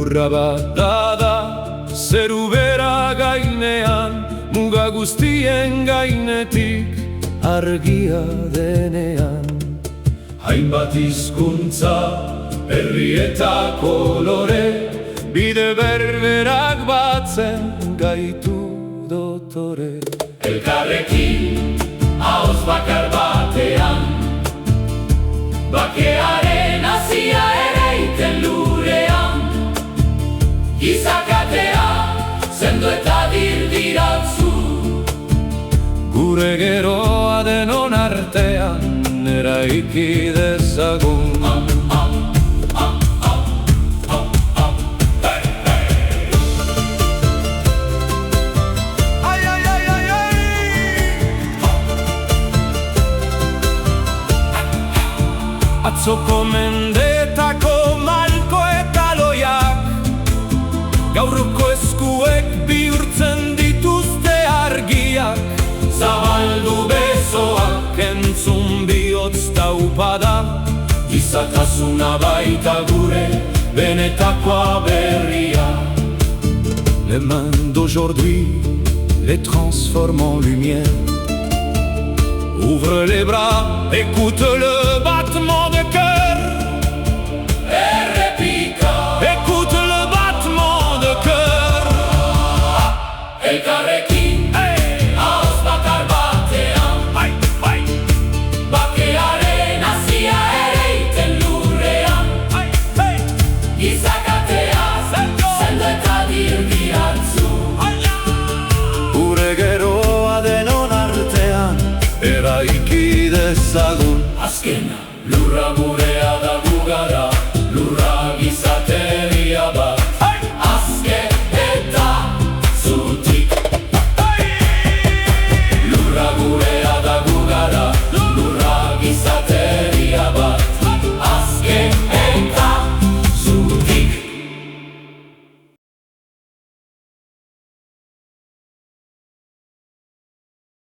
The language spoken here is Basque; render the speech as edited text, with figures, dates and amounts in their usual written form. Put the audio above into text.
lurra bada da, zeru bera gainean, muga guztien gainetik argia denean. Hainbat hizkuntza, herri eta kolore, bide berberak batzen gaitu dotore. Elkarrekin, ahoz bakar batean, bakearen hasia ereiten lurean. Gizakatea, sendo eta dirdiratzu, gure geroa denon artean eraiki dezagun. Atzoko mendetako malko eta loiak, gaurruko eskuek bihurtzen dituzte argiak. Zabaldu besoak entzun bihotz taupada, gizatasuna baita gure benetakoa berria. Les mains d'aujourd'hui les transforment en lumière. Ouvre les bras, écoute le battement de cœur. Écoute le battement de cœur. Elkarrekin, ahoz bakar batean, bakearen hasia ereiten lurrean. Gizakatea, sendo eta dirdiratzu, gure geroa denon artean eraiki dezagun. Azkena, lurra gurea da gu gara.